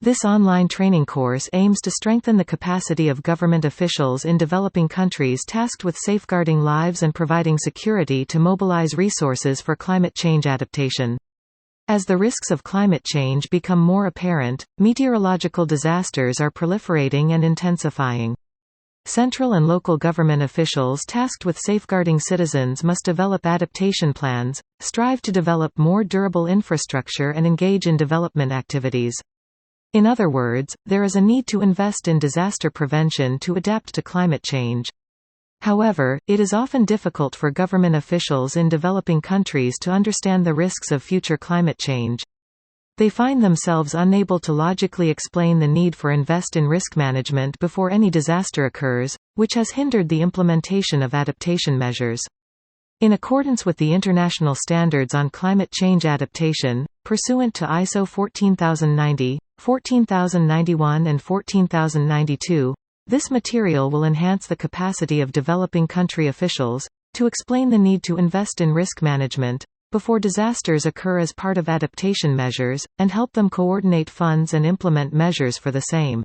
This online training course aims to strengthen the capacity of government officials in developing countries tasked with safeguarding lives and providing security to mobilize resources for climate change adaptation. As the risks of climate change become more apparent, meteorological disasters are proliferating and intensifying. Central and local government officials tasked with safeguarding citizens must develop adaptation plans, strive to develop more durable infrastructure and engage in development activities. In other words, there is a need to invest in disaster prevention to adapt to climate change. However, it is often difficult for government officials in developing countries to understand the risks of future climate change. They find themselves unable to logically explain the need for invest in risk management before any disaster occurs, which has hindered the implementation of adaptation measures. In accordance with the International Standards on Climate Change Adaptation, pursuant to ISO 14090, 14091 and 14092, this material will enhance the capacity of developing country officials to explain the need to invest in risk management before disasters occur as part of adaptation measures, and help them coordinate funds and implement measures for the same.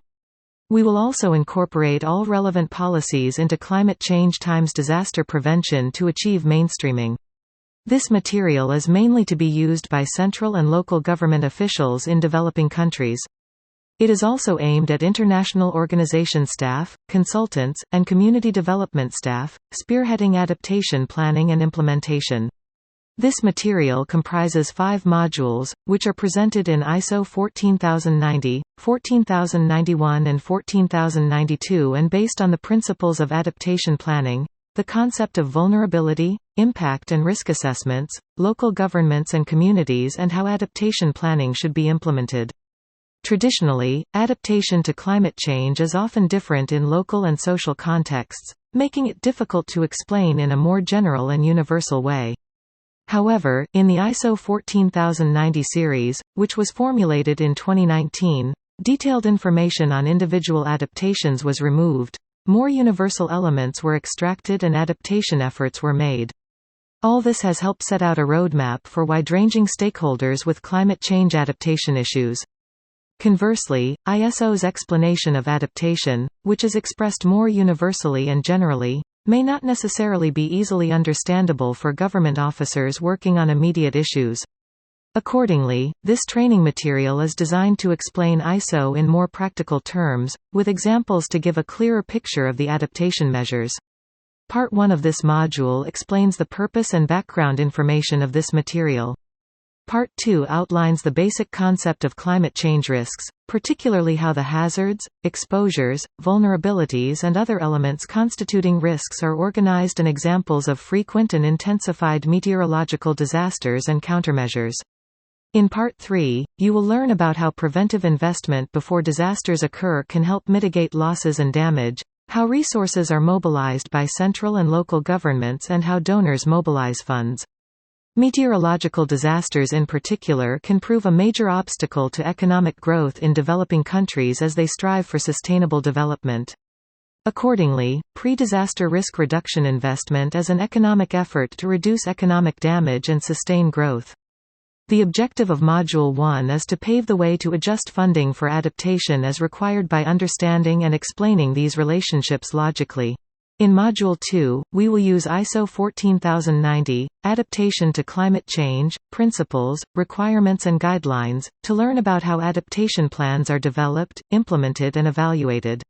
We will also incorporate all relevant policies into climate change times disaster prevention to achieve mainstreaming. This material is mainly to be used by central and local government officials in developing countries. It is also aimed at international organization staff, consultants, and community development staff, spearheading adaptation planning and implementation. This material comprises 5 modules, which are presented in ISO 14090, 14091 and 14092 and based on the principles of adaptation planning, the concept of vulnerability, impact and risk assessments, local governments and communities and how adaptation planning should be implemented. Traditionally, adaptation to climate change is often different in local and social contexts, making it difficult to explain in a more general and universal way. However, in the ISO 14090 series, which was formulated in 2019, detailed information on individual adaptations was removed, more universal elements were extracted and adaptation efforts were made. All this has helped set out a roadmap for wide-ranging stakeholders with climate change adaptation issues. Conversely, ISO's explanation of adaptation, which is expressed more universally and generally, may not necessarily be easily understandable for government officers working on immediate issues. Accordingly, this training material is designed to explain ISO in more practical terms, with examples to give a clearer picture of the adaptation measures. Part 1 of this module explains the purpose and background information of this material. Part 2 outlines the basic concept of climate change risks, particularly how the hazards, exposures, vulnerabilities and other elements constituting risks are organized and examples of frequent and intensified meteorological disasters and countermeasures. In Part 3, you will learn about how preventive investment before disasters occur can help mitigate losses and damage, how resources are mobilized by central and local governments and how donors mobilize funds. Meteorological disasters in particular can prove a major obstacle to economic growth in developing countries as they strive for sustainable development. Accordingly, pre-disaster risk reduction investment is an economic effort to reduce economic damage and sustain growth. The objective of Module 1 is to pave the way to adjust funding for adaptation as required by understanding and explaining these relationships logically. In Module 2, we will use ISO 14090, Adaptation to Climate Change, Principles, Requirements and Guidelines, to learn about how adaptation plans are developed, implemented and evaluated.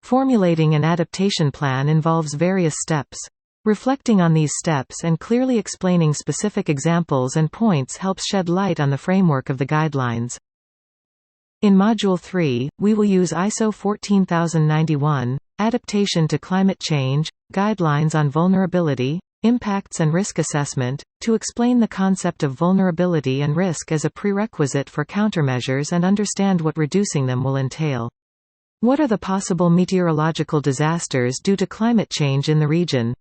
Formulating an adaptation plan involves various steps. Reflecting on these steps and clearly explaining specific examples and points helps shed light on the framework of the guidelines. In Module 3, we will use ISO 14091, Adaptation to Climate Change, Guidelines on Vulnerability, Impacts and Risk Assessment, to explain the concept of vulnerability and risk as a prerequisite for countermeasures and understand what reducing them will entail. What are the possible meteorological disasters due to climate change in the region?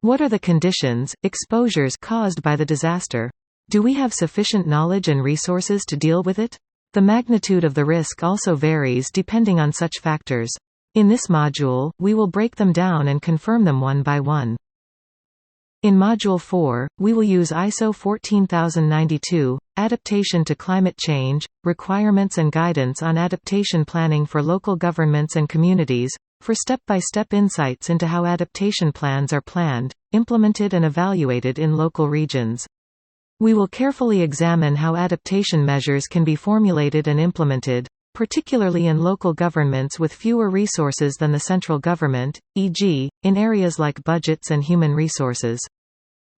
What are the conditions, exposures caused by the disaster? Do we have sufficient knowledge and resources to deal with it? The magnitude of the risk also varies depending on such factors. In this module, we will break them down and confirm them one by one. In Module 4, we will use ISO 14092, Adaptation to Climate Change, Requirements and Guidance on Adaptation Planning for Local Governments and Communities, for step-by-step insights into how adaptation plans are planned, implemented and evaluated in local regions. We will carefully examine how adaptation measures can be formulated and implemented, particularly in local governments with fewer resources than the central government, e.g., in areas like budgets and human resources.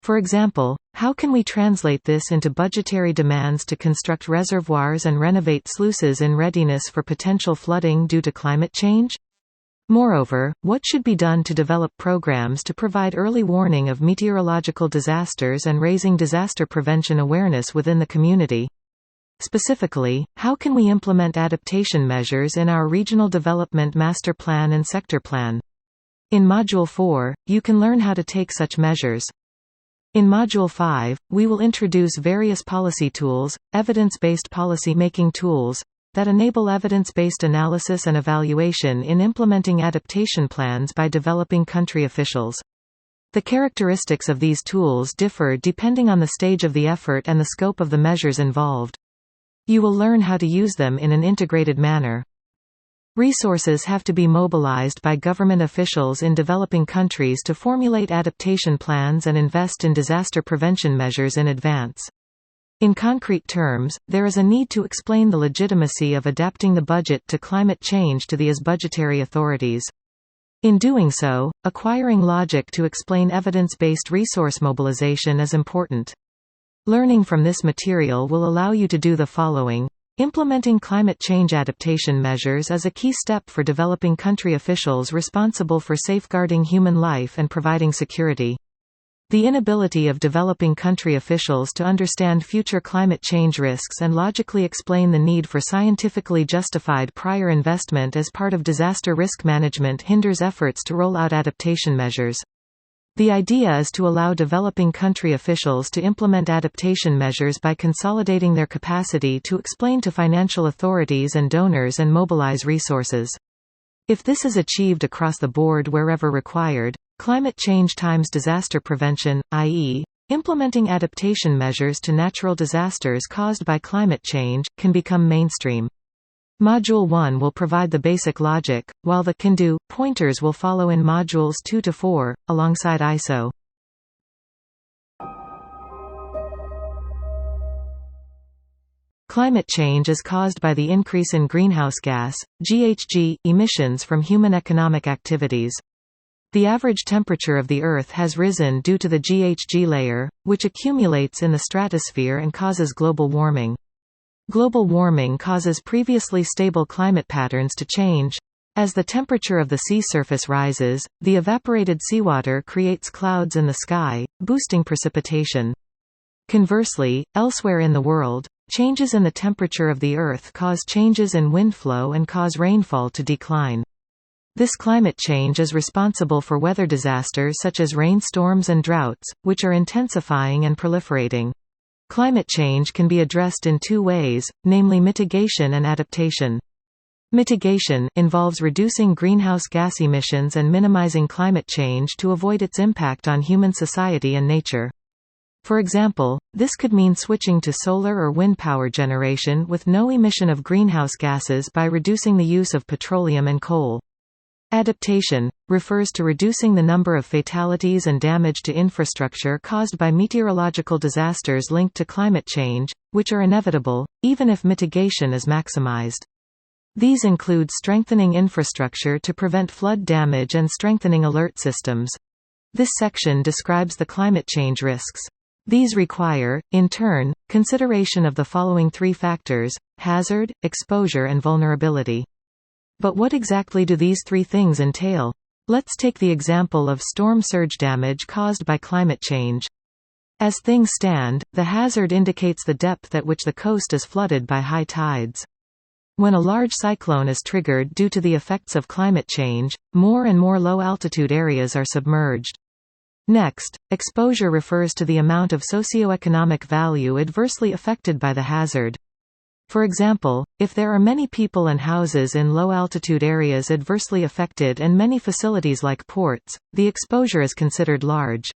For example, how can we translate this into budgetary demands to construct reservoirs and renovate sluices in readiness for potential flooding due to climate change? Moreover, what should be done to develop programs to provide early warning of meteorological disasters and raising disaster prevention awareness within the community? Specifically, how can we implement adaptation measures in our Regional Development Master Plan and Sector Plan? In Module 4, you can learn how to take such measures. In Module 5, we will introduce various policy tools, evidence-based policy-making tools, that enable evidence-based analysis and evaluation in implementing adaptation plans by developing country officials. The characteristics of these tools differ depending on the stage of the effort and the scope of the measures involved. You will learn how to use them in an integrated manner. Resources have to be mobilized by government officials in developing countries to formulate adaptation plans and invest in disaster prevention measures in advance. In concrete terms, there is a need to explain the legitimacy of adapting the budget to climate change to the IS budgetary authorities. In doing so, acquiring logic to explain evidence-based resource mobilization is important. Learning from this material will allow you to do the following. Implementing climate change adaptation measures is a key step for developing country officials responsible for safeguarding human life and providing security. The inability of developing country officials to understand future climate change risks and logically explain the need for scientifically justified prior investment as part of disaster risk management hinders efforts to roll out adaptation measures. The idea is to allow developing country officials to implement adaptation measures by consolidating their capacity to explain to financial authorities and donors and mobilize resources. If this is achieved across the board wherever required, climate change times disaster prevention, i.e., implementing adaptation measures to natural disasters caused by climate change, can become mainstream. Module 1 will provide the basic logic, while the can-do pointers will follow in Modules 2 to 4, alongside ISO. Climate change is caused by the increase in greenhouse gas (GHG) emissions from human economic activities. The average temperature of the Earth has risen due to the GHG layer, which accumulates in the stratosphere and causes global warming. Global warming causes previously stable climate patterns to change. As the temperature of the sea surface rises, the evaporated seawater creates clouds in the sky, boosting precipitation. Conversely, elsewhere in the world, changes in the temperature of the Earth cause changes in wind flow and cause rainfall to decline. This climate change is responsible for weather disasters such as rainstorms and droughts, which are intensifying and proliferating. Climate change can be addressed in two ways, namely mitigation and adaptation. Mitigation involves reducing greenhouse gas emissions and minimizing climate change to avoid its impact on human society and nature. For example, this could mean switching to solar or wind power generation with no emission of greenhouse gases by reducing the use of petroleum and coal. Adaptation refers to reducing the number of fatalities and damage to infrastructure caused by meteorological disasters linked to climate change, which are inevitable, even if mitigation is maximized. These include strengthening infrastructure to prevent flood damage and strengthening alert systems. This section describes the climate change risks. These require, in turn, consideration of the following three factors: hazard, exposure and vulnerability. But what exactly do these three things entail? Let's take the example of storm surge damage caused by climate change. As things stand, the hazard indicates the depth at which the coast is flooded by high tides. When a large cyclone is triggered due to the effects of climate change, more and more low-altitude areas are submerged. Next, exposure refers to the amount of socioeconomic value adversely affected by the hazard. For example, if there are many people and houses in low-altitude areas adversely affected and many facilities like ports, the exposure is considered large.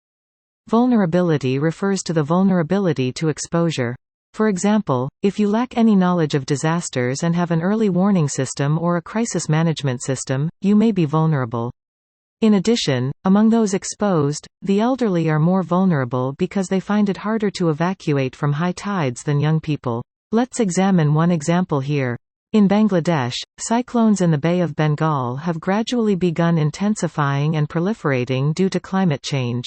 Vulnerability refers to the vulnerability to exposure. For example, if you lack any knowledge of disasters and have an early warning system or a crisis management system, you may be vulnerable. In addition, among those exposed, the elderly are more vulnerable because they find it harder to evacuate from high tides than young people. Let's examine one example here. In Bangladesh, cyclones in the Bay of Bengal have gradually begun intensifying and proliferating due to climate change.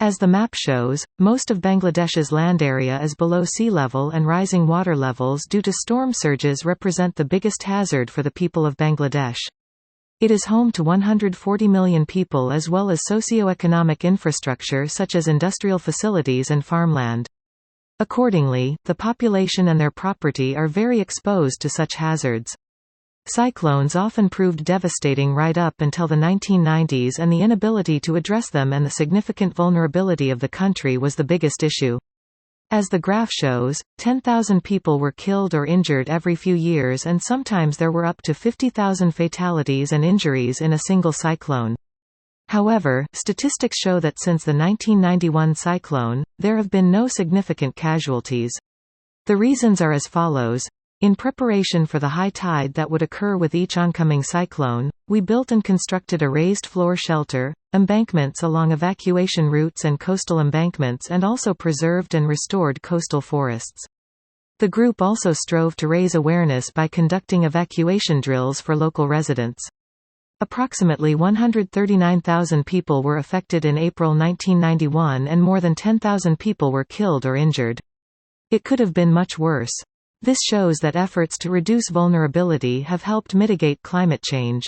As the map shows, most of Bangladesh's land area is below sea level, and rising water levels due to storm surges represent the biggest hazard for the people of Bangladesh. It is home to 140 million people as well as socio-economic infrastructure such as industrial facilities and farmland. Accordingly, the population and their property are very exposed to such hazards. Cyclones often proved devastating right up until the 1990s, and the inability to address them and the significant vulnerability of the country was the biggest issue. As the graph shows, 10,000 people were killed or injured every few years, and sometimes there were up to 50,000 fatalities and injuries in a single cyclone. However, statistics show that since the 1991 cyclone, there have been no significant casualties. The reasons are as follows. In preparation for the high tide that would occur with each oncoming cyclone, we built and constructed a raised floor shelter, embankments along evacuation routes and coastal embankments, and also preserved and restored coastal forests. The group also strove to raise awareness by conducting evacuation drills for local residents. Approximately 139,000 people were affected in April 1991, and more than 10,000 people were killed or injured. It could have been much worse. This shows that efforts to reduce vulnerability have helped mitigate climate change.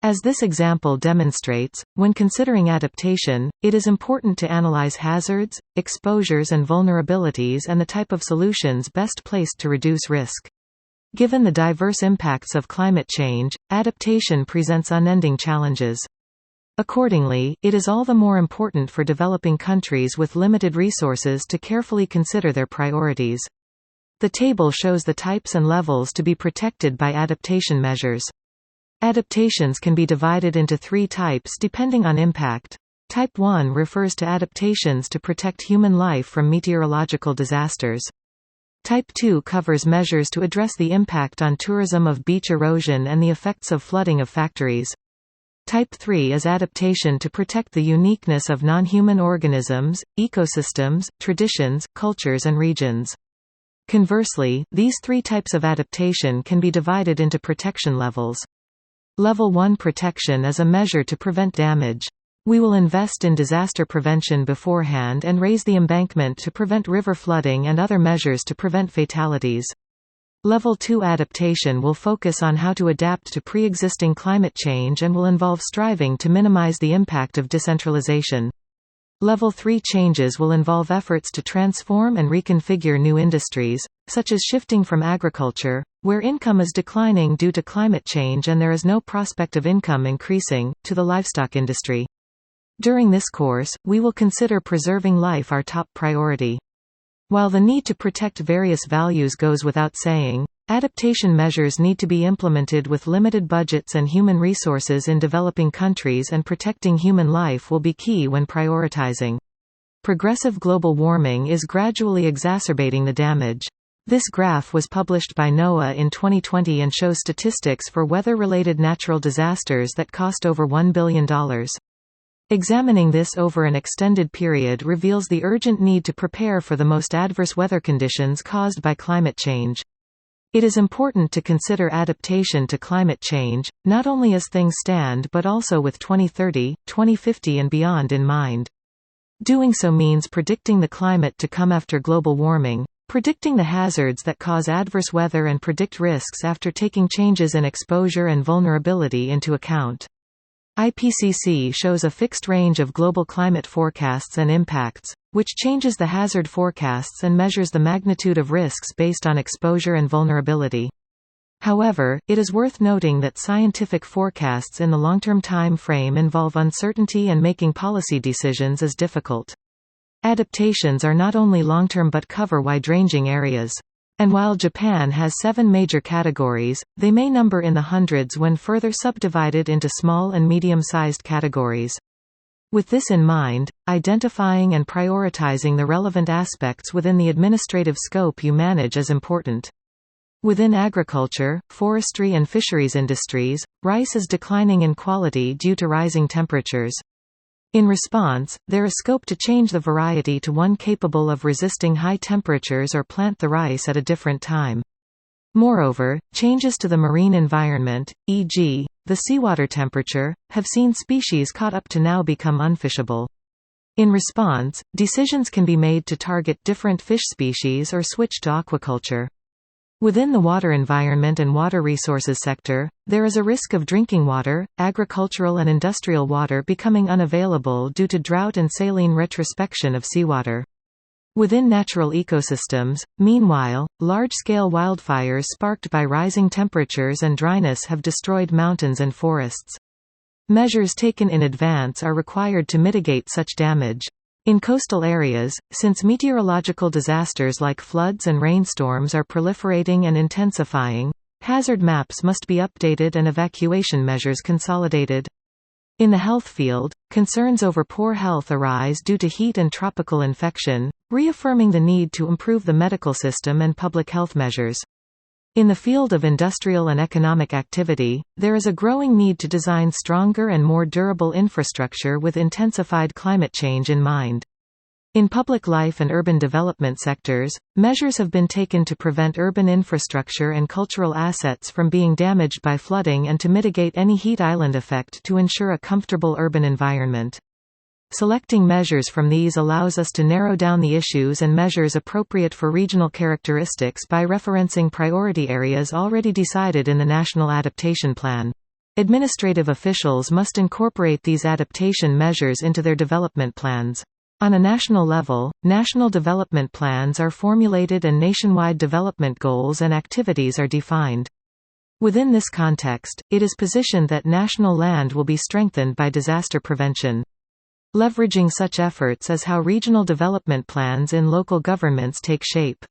As this example demonstrates, when considering adaptation, it is important to analyze hazards, exposures and vulnerabilities and the type of solutions best placed to reduce risk. Given the diverse impacts of climate change, adaptation presents unending challenges. Accordingly, it is all the more important for developing countries with limited resources to carefully consider their priorities. The table shows the types and levels to be protected by adaptation measures. Adaptations can be divided into 3 types depending on impact. Type 1 refers to adaptations to protect human life from meteorological disasters. Type 2 covers measures to address the impact on tourism of beach erosion and the effects of flooding of factories. Type 3 is adaptation to protect the uniqueness of non-human organisms, ecosystems, traditions, cultures and regions. Conversely, these 3 types of adaptation can be divided into protection levels. Level 1 protection is a measure to prevent damage. We will invest in disaster prevention beforehand and raise the embankment to prevent river flooding and other measures to prevent fatalities. Level 2 adaptation will focus on how to adapt to pre-existing climate change and will involve striving to minimize the impact of decentralization. Level 3 changes will involve efforts to transform and reconfigure new industries, such as shifting from agriculture, where income is declining due to climate change and there is no prospect of income increasing, to the livestock industry. During this course, we will consider preserving life our top priority. While the need to protect various values goes without saying, adaptation measures need to be implemented with limited budgets and human resources in developing countries, and protecting human life will be key when prioritizing. Progressive global warming is gradually exacerbating the damage. This graph was published by NOAA in 2020 and shows statistics for weather-related natural disasters that cost over $1 billion. Examining this over an extended period reveals the urgent need to prepare for the most adverse weather conditions caused by climate change. It is important to consider adaptation to climate change, not only as things stand but also with 2030, 2050 and beyond in mind. Doing so means predicting the climate to come after global warming, predicting the hazards that cause adverse weather and predict risks after taking changes in exposure and vulnerability into account. IPCC shows a fixed range of global climate forecasts and impacts, which changes the hazard forecasts and measures the magnitude of risks based on exposure and vulnerability. However, it is worth noting that scientific forecasts in the long-term time frame involve uncertainty, and making policy decisions is difficult. Adaptations are not only long-term but cover wide-ranging areas. And while Japan has 7 major categories, they may number in the hundreds when further subdivided into small and medium-sized categories. With this in mind, identifying and prioritizing the relevant aspects within the administrative scope you manage is important. Within agriculture, forestry and fisheries industries, rice is declining in quality due to rising temperatures. In response, there is scope to change the variety to one capable of resisting high temperatures or plant the rice at a different time. Moreover, changes to the marine environment, e.g., the seawater temperature, have seen species caught up to now become unfishable. In response, decisions can be made to target different fish species or switch to aquaculture. Within the water environment and water resources sector, there is a risk of drinking water, agricultural and industrial water becoming unavailable due to drought and saline retrospection of seawater. Within natural ecosystems, meanwhile, large-scale wildfires sparked by rising temperatures and dryness have destroyed mountains and forests. Measures taken in advance are required to mitigate such damage. In coastal areas, since meteorological disasters like floods and rainstorms are proliferating and intensifying, hazard maps must be updated and evacuation measures consolidated. In the health field, concerns over poor health arise due to heat and tropical infection, reaffirming the need to improve the medical system and public health measures. In the field of industrial and economic activity, there is a growing need to design stronger and more durable infrastructure with intensified climate change in mind. In public life and urban development sectors, measures have been taken to prevent urban infrastructure and cultural assets from being damaged by flooding and to mitigate any heat island effect to ensure a comfortable urban environment. Selecting measures from these allows us to narrow down the issues and measures appropriate for regional characteristics by referencing priority areas already decided in the National Adaptation Plan. Administrative officials must incorporate these adaptation measures into their development plans. On a national level, national development plans are formulated and nationwide development goals and activities are defined. Within this context, it is positioned that national land will be strengthened by disaster prevention. Leveraging such efforts is how regional development plans in local governments take shape.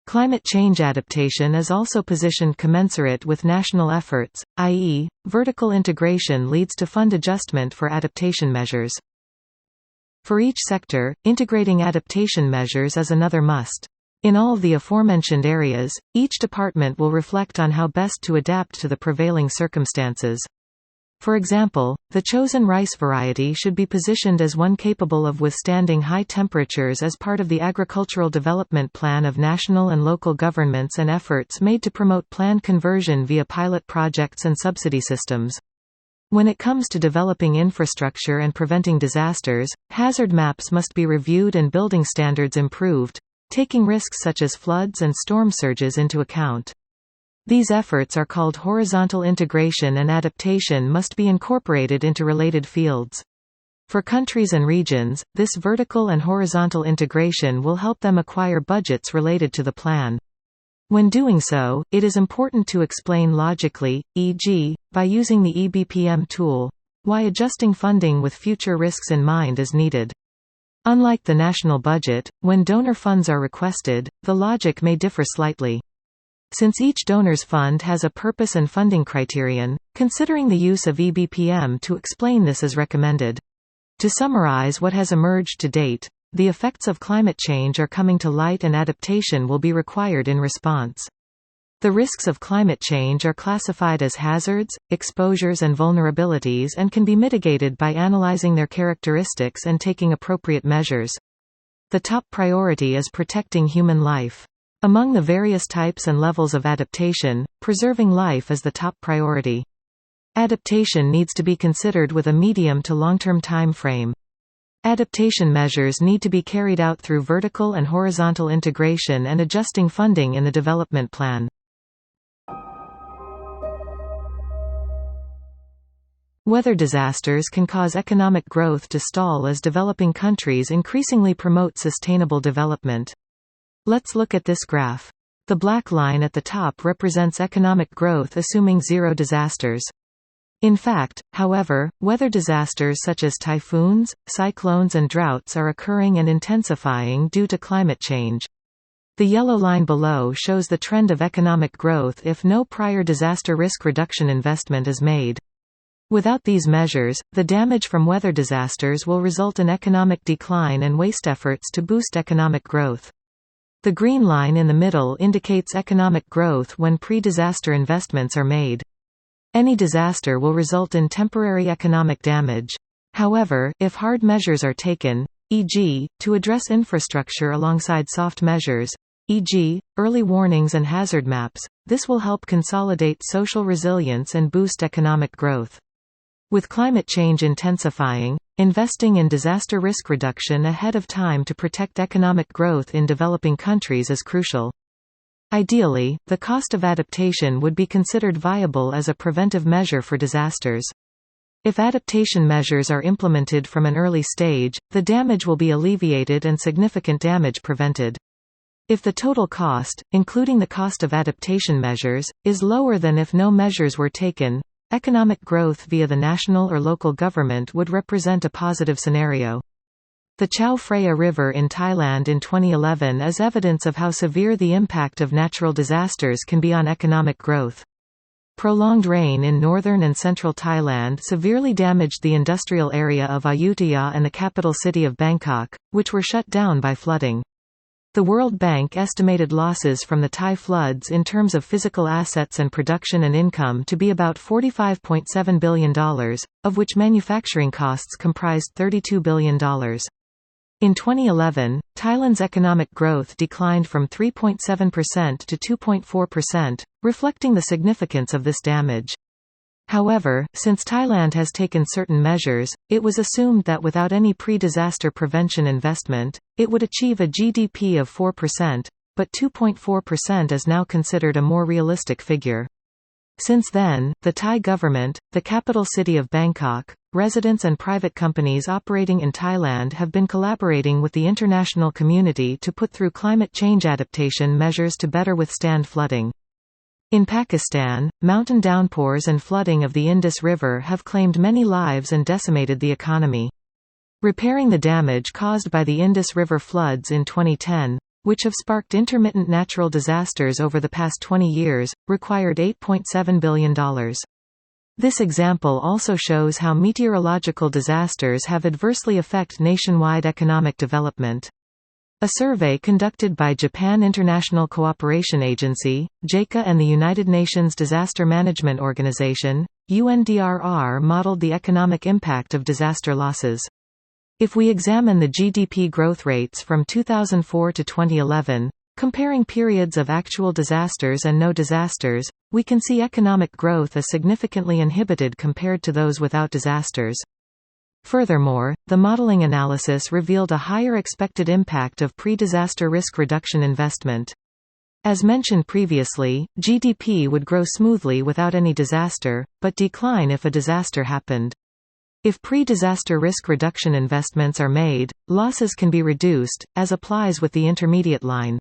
Climate change adaptation is also positioned commensurate with national efforts, i.e., vertical integration leads to fund adjustment for adaptation measures. For each sector, integrating adaptation measures is another must. In all the aforementioned areas, each department will reflect on how best to adapt to the prevailing circumstances. For example, the chosen rice variety should be positioned as one capable of withstanding high temperatures as part of the agricultural development plan of national and local governments and efforts made to promote planned conversion via pilot projects and subsidy systems. When it comes to developing infrastructure and preventing disasters, hazard maps must be reviewed and building standards improved, taking risks such as floods and storm surges into account. These efforts are called horizontal integration, and adaptation must be incorporated into related fields. For countries and regions, this vertical and horizontal integration will help them acquire budgets related to the plan. When doing so, it is important to explain logically, e.g., by using the EBPM tool, why adjusting funding with future risks in mind is needed. Unlike the national budget, when donor funds are requested, the logic may differ slightly. Since each donor's fund has a purpose and funding criterion, considering the use of EBPM to explain this is recommended. To summarize what has emerged to date, the effects of climate change are coming to light and adaptation will be required in response. The risks of climate change are classified as hazards, exposures and vulnerabilities and can be mitigated by analyzing their characteristics and taking appropriate measures. The top priority is protecting human life. Among the various types and levels of adaptation, preserving life is the top priority. Adaptation needs to be considered with a medium to long-term time frame. Adaptation measures need to be carried out through vertical and horizontal integration and adjusting funding in the development plan. Weather disasters can cause economic growth to stall as developing countries increasingly promote sustainable development. Let's look at this graph. The black line at the top represents economic growth assuming zero disasters. In fact, however, weather disasters such as typhoons, cyclones and droughts are occurring and intensifying due to climate change. The yellow line below shows the trend of economic growth if no prior disaster risk reduction investment is made. Without these measures, the damage from weather disasters will result in economic decline and waste efforts to boost economic growth. The green line in the middle indicates economic growth when pre-disaster investments are made. Any disaster will result in temporary economic damage. However, if hard measures are taken, e.g., to address infrastructure alongside soft measures, e.g., early warnings and hazard maps, this will help consolidate social resilience and boost economic growth. With climate change intensifying, investing in disaster risk reduction ahead of time to protect economic growth in developing countries is crucial. Ideally, the cost of adaptation would be considered viable as a preventive measure for disasters. If adaptation measures are implemented from an early stage, the damage will be alleviated and significant damage prevented. If the total cost, including the cost of adaptation measures, is lower than if no measures were taken, economic growth via the national or local government would represent a positive scenario. The Chao Phraya River in Thailand in 2011 is evidence of how severe the impact of natural disasters can be on economic growth. Prolonged rain in northern and central Thailand severely damaged the industrial area of Ayutthaya and the capital city of Bangkok, which were shut down by flooding. The World Bank estimated losses from the Thai floods in terms of physical assets and production and income to be about $45.7 billion, of which manufacturing costs comprised $32 billion. In 2011, Thailand's economic growth declined from 3.7% to 2.4%, reflecting the significance of this damage. However, since Thailand has taken certain measures, it was assumed that without any pre-disaster prevention investment, it would achieve a GDP of 4%, but 2.4% is now considered a more realistic figure. Since then, the Thai government, the capital city of Bangkok, residents and private companies operating in Thailand have been collaborating with the international community to put through climate change adaptation measures to better withstand flooding. In Pakistan, mountain downpours and flooding of the Indus River have claimed many lives and decimated the economy. Repairing the damage caused by the Indus River floods in 2010, which have sparked intermittent natural disasters over the past 20 years, required $8.7 billion. This example also shows how meteorological disasters have adversely affected nationwide economic development. A survey conducted by Japan International Cooperation Agency, JICA, and the United Nations Disaster Management Organization, UNDRR, modeled the economic impact of disaster losses. If we examine the GDP growth rates from 2004 to 2011, comparing periods of actual disasters and no disasters, we can see economic growth is significantly inhibited compared to those without disasters. Furthermore, the modeling analysis revealed a higher expected impact of pre-disaster risk reduction investment. As mentioned previously, GDP would grow smoothly without any disaster, but decline if a disaster happened. If pre-disaster risk reduction investments are made, losses can be reduced, as applies with the intermediate line.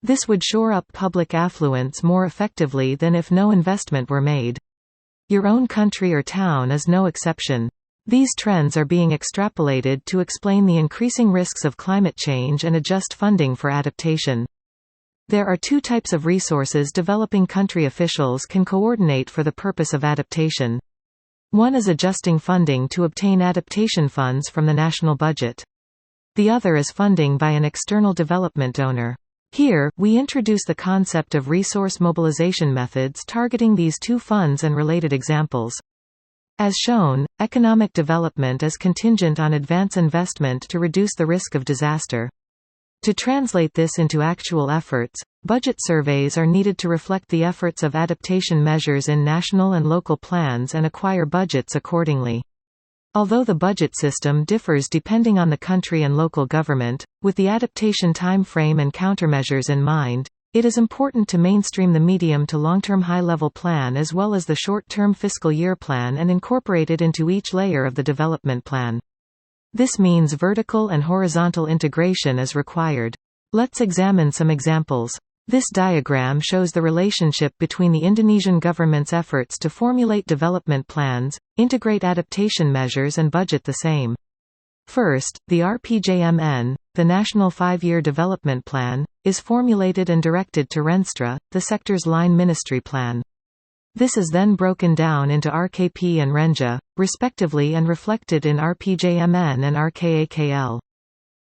This would shore up public affluence more effectively than if no investment were made. Your own country or town is no exception. These trends are being extrapolated to explain the increasing risks of climate change and adjust funding for adaptation. There are two types of resources developing country officials can coordinate for the purpose of adaptation. One is adjusting funding to obtain adaptation funds from the national budget. The other is funding by an external development donor. Here, we introduce the concept of resource mobilization methods targeting these two funds and related examples. As shown, economic development is contingent on advance investment to reduce the risk of disaster. To translate this into actual efforts, budget surveys are needed to reflect the efforts of adaptation measures in national and local plans and acquire budgets accordingly. Although the budget system differs depending on the country and local government, with the adaptation time frame and countermeasures in mind, it is important to mainstream the medium to long-term high-level plan as well as the short-term fiscal year plan and incorporate it into each layer of the development plan. This means vertical and horizontal integration is required. Let's examine some examples. This diagram shows the relationship between the Indonesian government's efforts to formulate development plans, integrate adaptation measures and budget the same. First, the RPJMN, the National 5-Year Development Plan, is formulated and directed to Renstra, the sector's line ministry plan. This is then broken down into RKP and Renja, respectively, and reflected in RPJMN and RKAKL.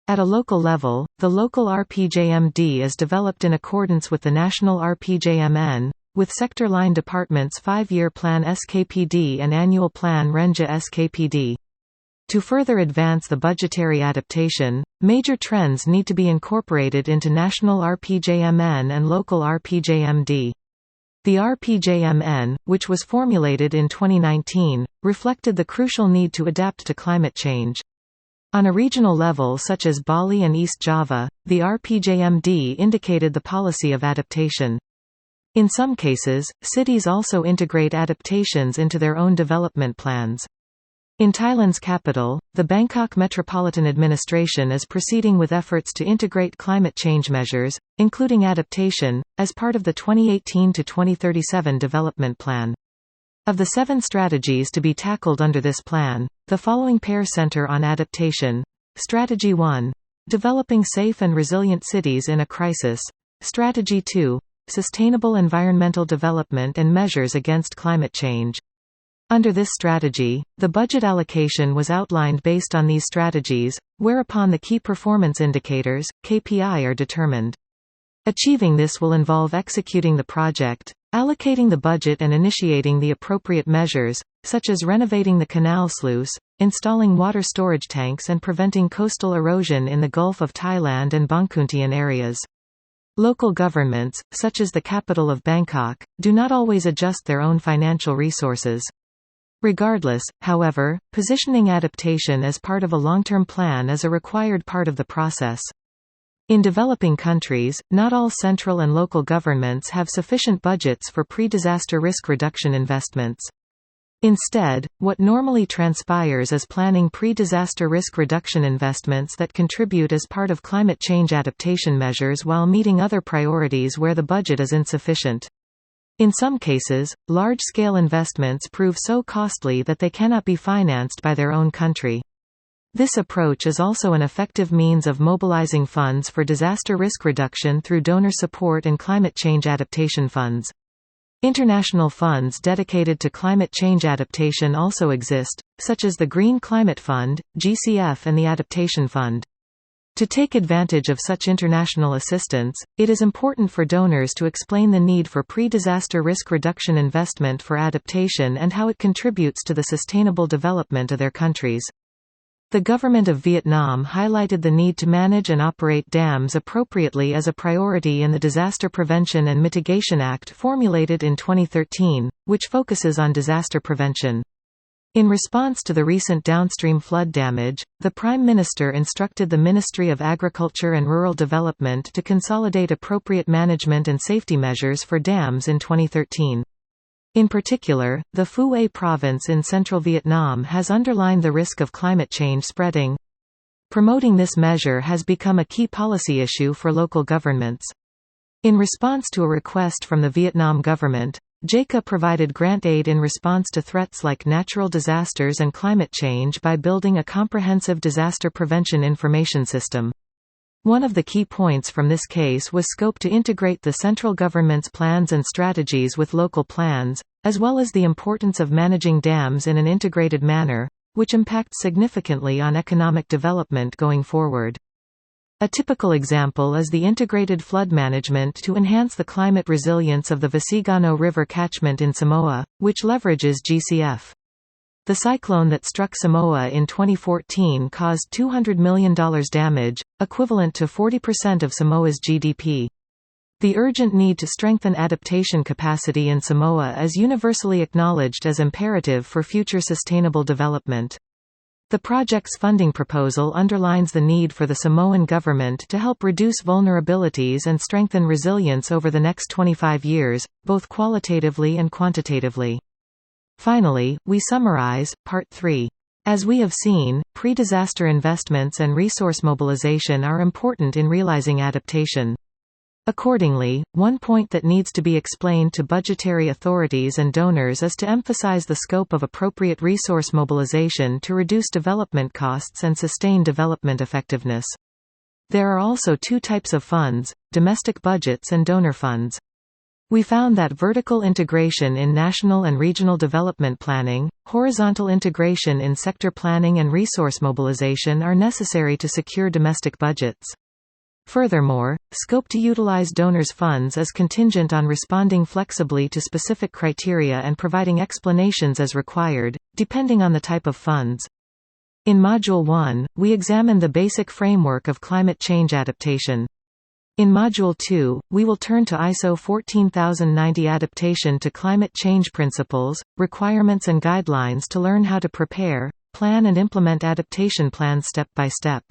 At a local level, the local RPJMD is developed in accordance with the national RPJMN, with sector-line departments' 5-year plan SKPD and annual plan Renja SKPD. To further advance the budgetary adaptation, major trends need to be incorporated into national RPJMN and local RPJMD. The RPJMN, which was formulated in 2019, reflected the crucial need to adapt to climate change. On a regional level such as Bali and East Java, the RPJMD indicated the policy of adaptation. In some cases, cities also integrate adaptations into their own development plans. In Thailand's capital, the Bangkok Metropolitan Administration is proceeding with efforts to integrate climate change measures, including adaptation, as part of the 2018 to 2037 development plan. Of the 7 strategies to be tackled under this plan, the following pair center on adaptation. Strategy 1. Developing safe and resilient cities in a crisis. Strategy 2. Sustainable environmental development and measures against climate change. Under this strategy, the budget allocation was outlined based on these strategies, whereupon the key performance indicators, KPI, are determined. Achieving this will involve executing the project, allocating the budget and initiating the appropriate measures, such as renovating the canal sluice, installing water storage tanks and preventing coastal erosion in the Gulf of Thailand and Bangkuntian areas. Local governments, such as the capital of Bangkok, do not always adjust their own financial resources. Regardless, however, positioning adaptation as part of a long-term plan is a required part of the process. In developing countries, not all central and local governments have sufficient budgets for pre-disaster risk reduction investments. Instead, what normally transpires is planning pre-disaster risk reduction investments that contribute as part of climate change adaptation measures while meeting other priorities where the budget is insufficient. In some cases, large-scale investments prove so costly that they cannot be financed by their own country. This approach is also an effective means of mobilizing funds for disaster risk reduction through donor support and climate change adaptation funds. International funds dedicated to climate change adaptation also exist, such as the Green Climate Fund, GCF, and the Adaptation Fund. To take advantage of such international assistance, it is important for donors to explain the need for pre-disaster risk reduction investment for adaptation and how it contributes to the sustainable development of their countries. The government of Vietnam highlighted the need to manage and operate dams appropriately as a priority in the Disaster Prevention and Mitigation Act formulated in 2013, which focuses on disaster prevention. In response to the recent downstream flood damage, the Prime Minister instructed the Ministry of Agriculture and Rural Development to consolidate appropriate management and safety measures for dams in 2013. In particular, the Phú Ai province in central Vietnam has underlined the risk of climate change spreading. Promoting this measure has become a key policy issue for local governments. In response to a request from the Vietnam government, JICA provided grant aid in response to threats like natural disasters and climate change by building a comprehensive disaster prevention information system. One of the key points from this case was scope to integrate the central government's plans and strategies with local plans, as well as the importance of managing dams in an integrated manner, which impacts significantly on economic development going forward. A typical example is the integrated flood management to enhance the climate resilience of the Visigano River catchment in Samoa, which leverages GCF. The cyclone that struck Samoa in 2014 caused $200 million damage, equivalent to 40% of Samoa's GDP. The urgent need to strengthen adaptation capacity in Samoa is universally acknowledged as imperative for future sustainable development. The project's funding proposal underlines the need for the Samoan government to help reduce vulnerabilities and strengthen resilience over the next 25 years, both qualitatively and quantitatively. Finally, we summarize, Part 3. As we have seen, pre-disaster investments and resource mobilization are important in realizing adaptation. Accordingly, one point that needs to be explained to budgetary authorities and donors is to emphasize the scope of appropriate resource mobilization to reduce development costs and sustain development effectiveness. There are also two types of funds: domestic budgets and donor funds. We found that vertical integration in national and regional development planning, horizontal integration in sector planning and resource mobilization are necessary to secure domestic budgets. Furthermore, scope to utilize donors' funds is contingent on responding flexibly to specific criteria and providing explanations as required, depending on the type of funds. In Module 1, we examine the basic framework of climate change adaptation. In Module 2, we will turn to ISO 14090 adaptation to climate change principles, requirements and guidelines to learn how to prepare, plan and implement adaptation plans step by step.